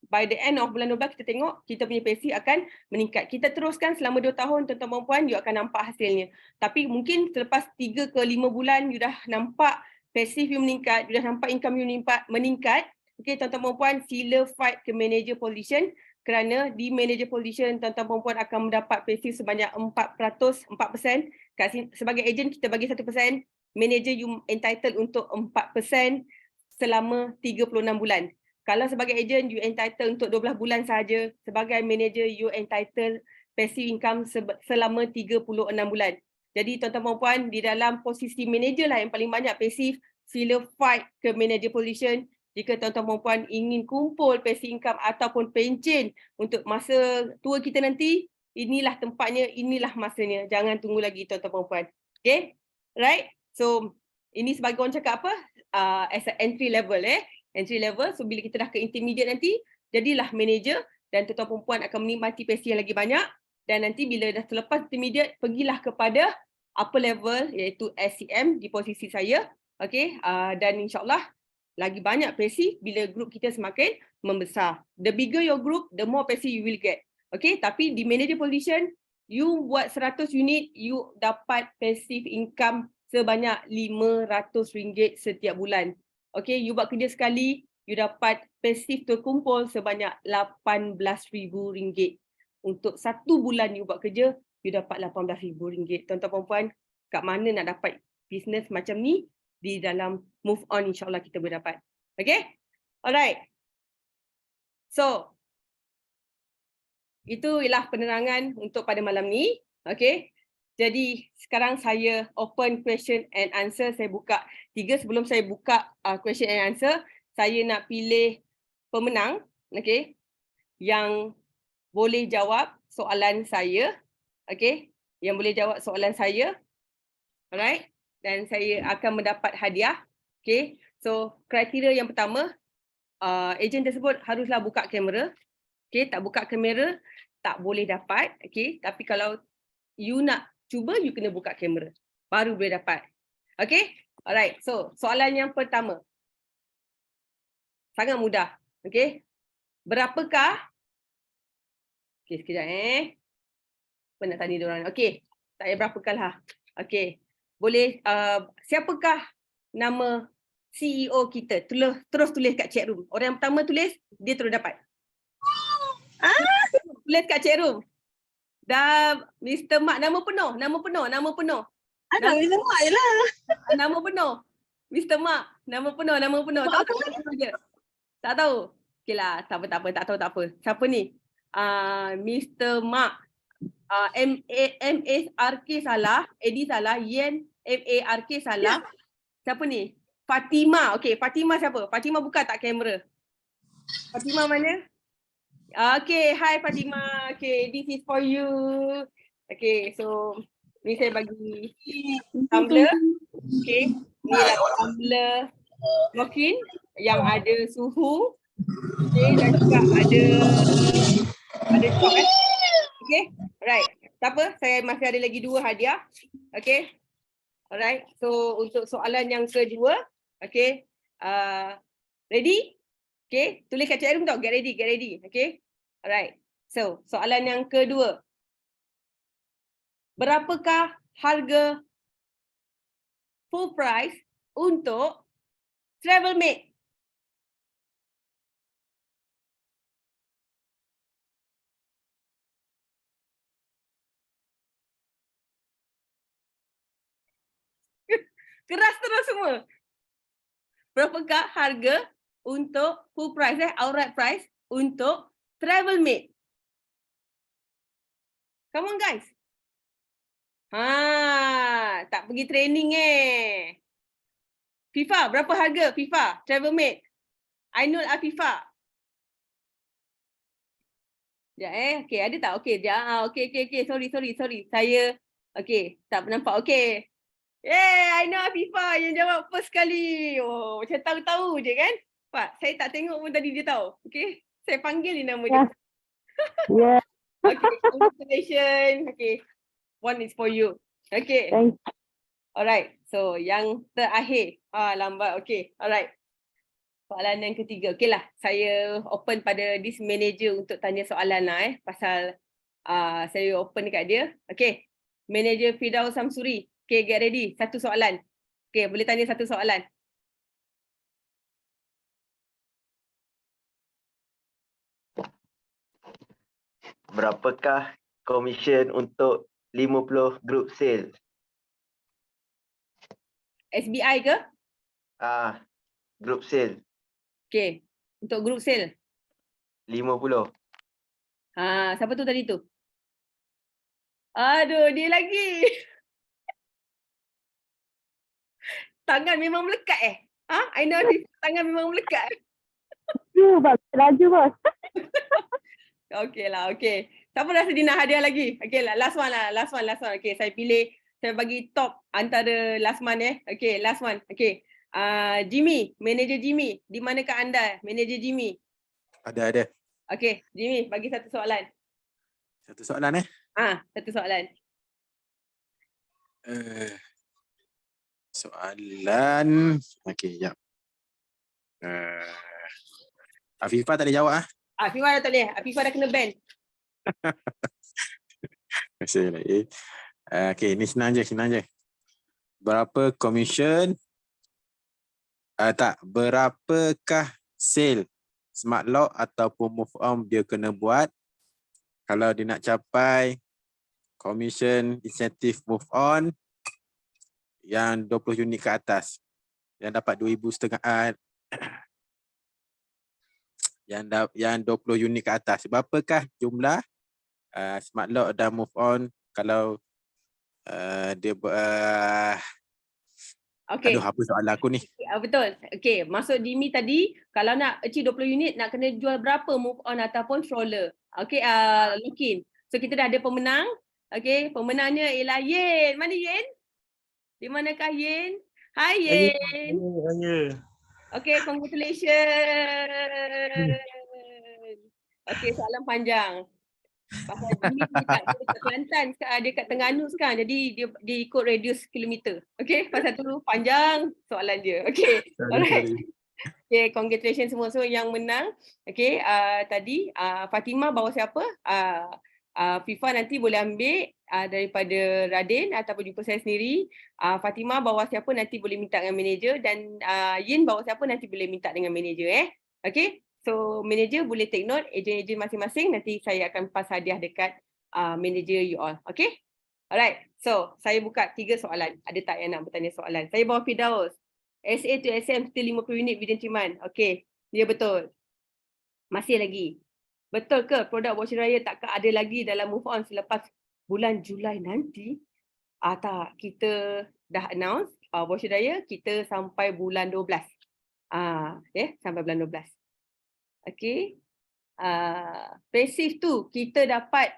by the end of bulan 12 kita tengok kita punya passive akan meningkat. Kita teruskan selama 2 tahun, tuan-tuan dan puan, you akan nampak hasilnya. Tapi mungkin selepas 3 ke 5 bulan you dah nampak passive you meningkat, you dah nampak income you meningkat. Okay, tuan-tuan dan puan, sila fight ke manager position. Kerana di manager position, tuan-tuan dan puan akan mendapat passive sebanyak 4%. Sebagai ejen kita bagi 1%, manager you entitled untuk 4% selama 36 bulan. Kalau sebagai ejen you entitled untuk 12 bulan sahaja, sebagai manager you entitled passive income selama 36 bulan. Jadi tuan-tuan dan puan, di dalam posisi manager lah yang paling banyak passive, sila fight ke manager position. Jika tuan-tuan dan puan ingin kumpul passive income ataupun pencen untuk masa tua kita nanti, inilah tempatnya, inilah masanya. Jangan tunggu lagi tuan-tuan dan puan. Okay? Right? So, ini sebagai orang cakap apa? As an entry level Entry level. So, bila kita dah ke intermediate nanti, jadilah manager dan tuan-tuan dan puan akan menikmati passive yang lagi banyak. Dan nanti bila dah selepas intermediate, pergilah kepada upper level iaitu SCM di posisi saya. Okay? Dan insyaAllah, lagi banyak passive bila group kita semakin membesar. The bigger your group, the more passive you will get. Okay, tapi di manager position, You buat 100 unit, you dapat passive income sebanyak RM500 setiap bulan. Okay, you buat kerja sekali, you dapat passive terkumpul sebanyak RM18,000. Untuk 1 bulan you buat kerja, you dapat RM18,000. Tuan-tuan perempuan, kat mana nak dapat business macam ni? Di dalam Move On, insyaAllah kita boleh dapat. Okay? Alright. So, itu ialah penerangan untuk pada malam ni. Okay. Jadi sekarang saya open question and answer. Saya buka 3. Sebelum saya buka question and answer, saya nak pilih pemenang, okay, yang boleh jawab soalan saya. Okay. Yang boleh jawab soalan saya. Alright. Dan saya akan mendapat hadiah. Okay. So kriteria yang pertama, ejen tersebut haruslah buka kamera. Okay, tak buka kamera, tak boleh dapat. Okay, tapi kalau you nak cuba, you kena buka kamera. Baru boleh dapat. Okay, alright. So, soalan yang pertama. Sangat mudah. Okay, berapakah? Okay, sekejap Apa nak tanya diorang? Okay, tak payah berapakah lah. Okay, boleh, siapakah nama CEO kita? Terus tulis kat chat room. Orang yang pertama tulis, dia terus dapat. Tulis kat chat room. Dah Mr. Mak, nama penuh.
Ada Mr. Mak je lah.
Nama penuh. Mr. Mak, nama penuh. Tahu tak nama dia? Tak tahu. Okeylah, tak apa. Tak tahu. Siapa ni? Mr. Mak. M-A-R-K salah, Eddie salah, Yen M-A-R-K salah. Siapa ni? Fatima. Okey, Fatima siapa? Fatima buka tak kamera? Fatima mana? Okay, hi Fatima. Okay, this is for you. Okay, so ni saya bagi tumbler. Okay, ni lah tumbler muffin yang ada suhu. Okay, dan juga ada cok Okay, alright. Tak apa, saya masih ada lagi 2 hadiah. Okay, alright. So untuk soalan yang kedua, okay, ready? Okay, tulis kat chat room tau, get ready. Okay. Alright, so soalan yang kedua. Berapakah harga full price untuk Travelmate? Keras terus semua. Berapakah harga untuk full price, outright price untuk Travelmate? Come on guys. Tak pergi training FIFA, berapa harga FIFA, Travelmate? Ainul Afifah. Sekejap Okay, ada tak? Okay, okay. Sorry. Saya, okay, tak nampak. Okay. Ainul Afifah yang jawab first kali. Oh, macam tahu-tahu je kan? Pak, saya tak tengok pun tadi dia tahu. Okay, saya panggil ni nama dia.
Yeah.
Okay, congratulations. Okay, one is for you. Okay.
Thank you.
Alright, so yang terakhir. Lambat. Okay, alright. Soalan yang ketiga. Okay lah, saya open pada this manager untuk tanya soalan lah pasal saya open dekat dia. Okay, manager Firdaus Samsuri. Okay, get ready. 1 soalan. Okay, boleh tanya 1 soalan.
Berapakah komisen untuk 50 group sale?
SBI ke?
Group sale.
Okay, untuk group sale.
50.
Siapa tu tadi tu? Aduh, dia lagi. Tangan memang melekat I know tangan memang melekat.
Laju bos.
Okay lah, okay. Siapa rasa dia nak hadiah lagi? Okay lah, last one. Okay, saya bagi top antara last one Okay, last one. Okay. Jimmy, manager Jimmy. Di manakah anda, manager Jimmy?
Ada.
Okay, Jimmy, bagi 1 soalan.
1 soalan
1 soalan.
Soalan. Okey, jap. Afifah tak boleh jawab
Afifah dah tak boleh. Afifah dah kena ban.
Masih lagi. Okay, ni senang je. Berapa commission? Berapakah sale smart lock ataupun move on dia kena buat kalau dia nak capai commission insentif move on yang 20 unit ke atas, yang dapat 2,500 yang 20 unit ke atas. Berapakah jumlah smart lock dan move on kalau dia
Okay.
aduh, apa soalan aku ni?
Betul. Okay, masuk Dimi tadi, kalau nak achieve 20 unit, nak kena jual berapa move on ataupun stroller. Okay, lock-in. So, kita dah ada pemenang. Okay, pemenangnya ialah Yen. Mana Yen? Di manakah Yen? Hai Yen. Okay, congratulations. Okay, soalan panjang. Pasal Dimi dekat Kelantan, dia kat Terengganu sekarang, jadi dia ikut radius kilometer. Okay, pasal tu panjang soalan dia. Okay, alright. Okay, congratulations semua. So yang menang, okay, tadi Fatimah bawa siapa? Fifa nanti boleh ambil daripada Radin ataupun jumpa saya sendiri. Fatimah bawa siapa nanti boleh minta dengan manager, dan Yin bawa siapa nanti boleh minta dengan manager. Okay. So manager boleh take note ejen-ejen masing-masing, nanti saya akan pass hadiah dekat manager you all. Okay? Alright. So saya buka 3 soalan. Ada tak yang nak bertanya soalan? Saya bawa Firdaus. SA to SM still 50 unit within 3 months. Okay. Ya betul. Masih lagi. Betul ke produk Wash Raya takkan ada lagi dalam move on selepas bulan Julai nanti? Tak. Kita dah announce Wash Raya kita sampai bulan 12. Sampai bulan 12. Okay, passive tu kita dapat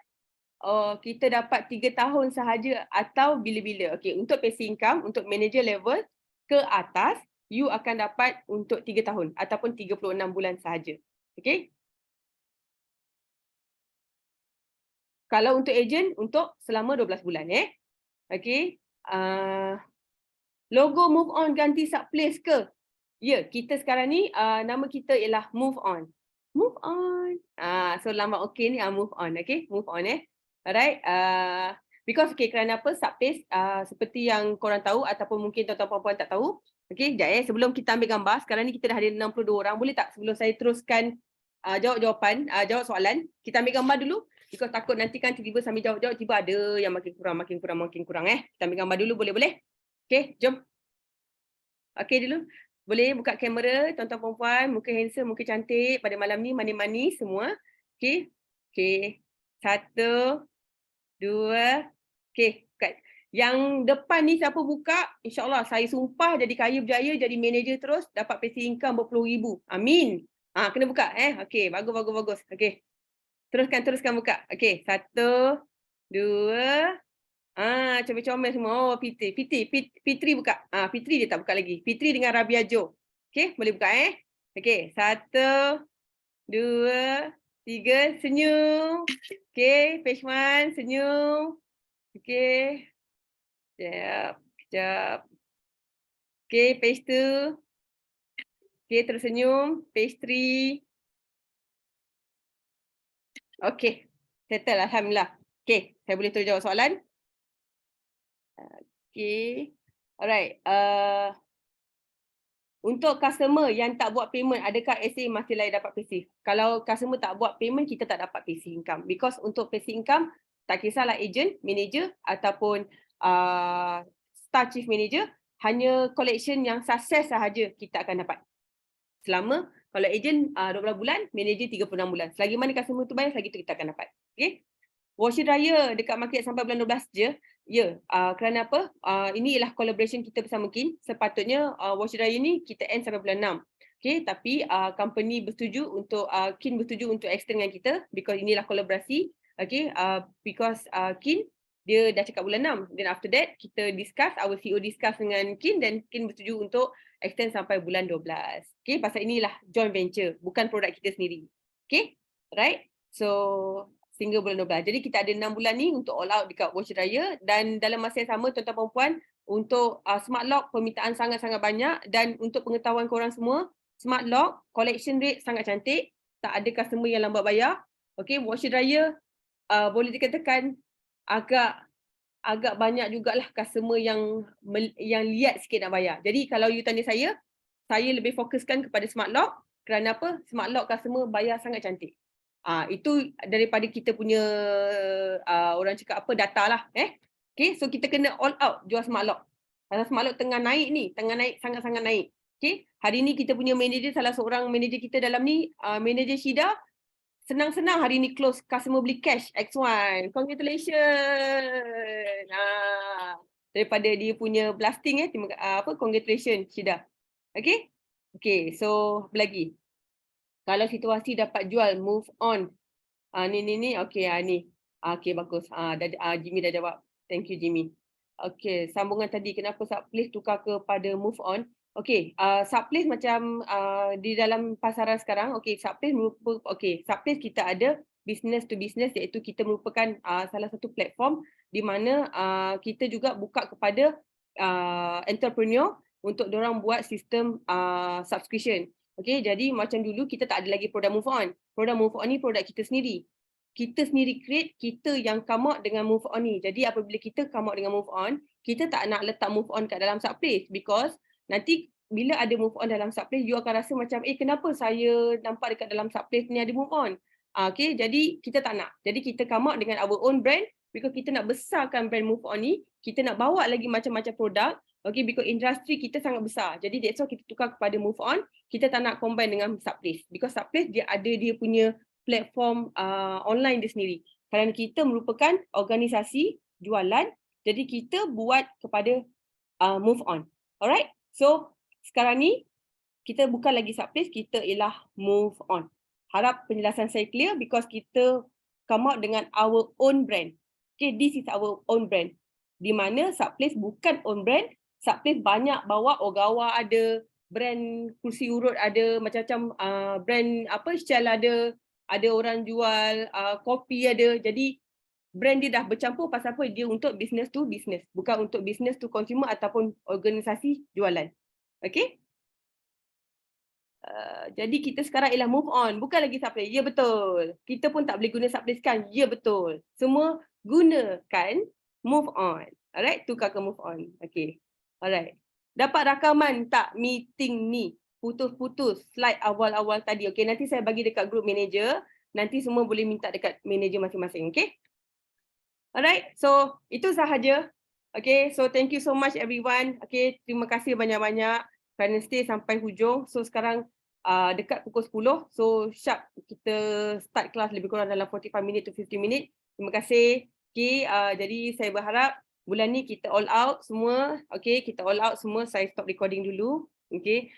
3 tahun sahaja atau bila-bila. Okay, untuk passive income, untuk manager level ke atas, you akan dapat untuk 3 tahun ataupun 36 bulan sahaja. Okay. Kalau untuk agent, untuk selama 12 bulan. Okay. Logo move on ganti subplace ke? Ya, kita sekarang ni nama kita ialah Move On. Move On. So lama okey ni move on. Okay, move on Alright. Because kerana apa? Subplace seperti yang korang tahu ataupun mungkin tuan-tuan puan-puan tak tahu. Okay, sekejap sebelum kita ambil gambar, sekarang ni kita dah ada 62 orang. Boleh tak sebelum saya teruskan jawab soalan, kita ambil gambar dulu? Because takut nanti kan tiba-tiba sambil jawab-jawab, tiba ada yang makin kurang. Kita ambil gambar dulu, boleh? Okay, jom. Okay dulu. Boleh buka kamera, tuan-tuan perempuan, muka handsome, muka cantik pada malam ni, manis-manis semua. Okay. 1, 2. Okay. Yang depan ni siapa buka, insyaAllah saya sumpah jadi kaya berjaya, jadi manager terus, dapat passive income ber-10,000. Amin. Kena buka. Okay, bagus. Okay. Teruskan buka. Okay, 1, 2. Comel-comel semua. Oh, Fitri buka. Fitri dia tak buka lagi. Fitri dengan Rabia Jo. Okay, boleh buka Okay, 1, 2, 3, senyum. Okay, page 1, senyum. Okay. Sekejap. Okay, page 2. Okay, terus senyum. Page 3. Okay, settle Alhamdulillah. Okay, saya boleh terus jawab soalan. Okay. Alright. Untuk customer yang tak buat payment, adakah SA masih layak dapat passive? Kalau customer tak buat payment, kita tak dapat passive income. Because untuk passive income, tak kisahlah agent, manager ataupun star chief manager, hanya collection yang sukses sahaja kita akan dapat. Selama kalau agent 12 bulan, manager 36 bulan. Selagi mana customer tu bayar, selagi tu kita akan dapat. Okay? Wash Raya dekat market sampai bulan 12 je. Ya, kerana apa? Ini ialah collaboration kita bersama Kin. Sepatutnya Wash Raya ni kita end sampai bulan 6. Okay, tapi company bersetuju untuk, Kin bersetuju untuk extend dengan kita because inilah kolaborasi. Okay, because Kin dia dah cakap bulan 6. Then after that, kita discuss, our CEO discuss dengan Kin dan Kin bersetuju untuk extend sampai bulan 12. Okay, pasal inilah joint venture, bukan produk kita sendiri. Okay, right? So, sehingga bulan 12. Jadi kita ada 6 bulan ni untuk all out dekat Wash Raya, dan dalam masa yang sama tuan-tuan perempuan, untuk smart lock permintaan sangat-sangat banyak, dan untuk pengetahuan korang semua, smart lock collection rate sangat cantik, tak ada customer yang lambat bayar. Okay, Wash Raya boleh dikatakan agak banyak jugalah customer yang liat sikit nak bayar. Jadi kalau you tanya saya lebih fokuskan kepada smart lock. Kerana apa? Smart lock customer bayar sangat cantik. Itu daripada kita punya orang cakap apa, data lah. Okay, so kita kena all out jual smart lock. Kalau smart lock tengah naik ni, sangat-sangat naik. Okay, hari ni kita punya manager, salah seorang manager kita dalam ni, manager Shida, senang-senang hari ni close customer beli cash X1. Congratulations. Daripada dia punya blasting congratulations Shida. Okay? Okay, so apa lagi? Kalau situasi dapat jual, move on. Ni. Okay, ni. Okay, bagus. Jimmy dah jawab. Thank you, Jimmy. Okay, sambungan tadi. Kenapa subplace tukar kepada move on? Okay, subplace macam di dalam pasaran sekarang. Okay, subplace kita ada business to business, iaitu kita merupakan salah satu platform di mana kita juga buka kepada entrepreneur untuk diorang buat sistem subscription. Okay, jadi macam dulu kita tak ada lagi produk move on. Produk move on ni produk kita sendiri. Kita sendiri create, kita yang come out dengan move on ni. Jadi apabila kita come out dengan move on, kita tak nak letak move on kat dalam subplace, because nanti bila ada move on dalam subplace, you akan rasa macam, kenapa saya nampak dekat dalam subplace ni ada move on? Okay, jadi kita tak nak. Jadi kita come out dengan our own brand, because kita nak besarkan brand move on ni, kita nak bawa lagi macam-macam produk. Okay, because industri kita sangat besar. Jadi that's why kita tukar kepada move on. Kita tak nak combine dengan subplace. Because subplace dia ada dia punya platform online dia sendiri. Kerana kita merupakan organisasi jualan, jadi kita buat kepada move on. Alright? So sekarang ni kita bukan lagi subplace, kita ialah move on. Harap penjelasan saya clear, because kita come out dengan our own brand. Okay, this is our own brand. Di mana subplace bukan own brand. Subplace banyak bawa Ogawa ada, brand kursi urut ada, macam-macam brand Shell ada orang jual kopi ada. Jadi brand dia dah bercampur. Pasal apa? Dia untuk business to business, bukan untuk business to consumer ataupun organisasi jualan. Okay? Jadi kita sekarang ialah move on, bukan lagi subplace. Ya, betul. Kita pun tak boleh guna subplace kan? Ya, betul. Semua gunakan move on. Alright, tukar ke move on. Okay. Alright. Dapat rakaman tak meeting ni? Putus-putus slide awal-awal tadi. Okay, nanti saya bagi dekat group manager. Nanti semua boleh minta dekat manager masing-masing. Okay. Alright, so itu sahaja. Okay, so thank you so much everyone. Okay, terima kasih banyak-banyak kerana stay sampai hujung. So sekarang dekat pukul 10. So sharp kita start kelas lebih kurang dalam 45 minit to 50 minit. Terima kasih. Okay, jadi saya berharap bulan ni kita all out semua. Okay, kita all out semua. Saya stop recording dulu. Okay.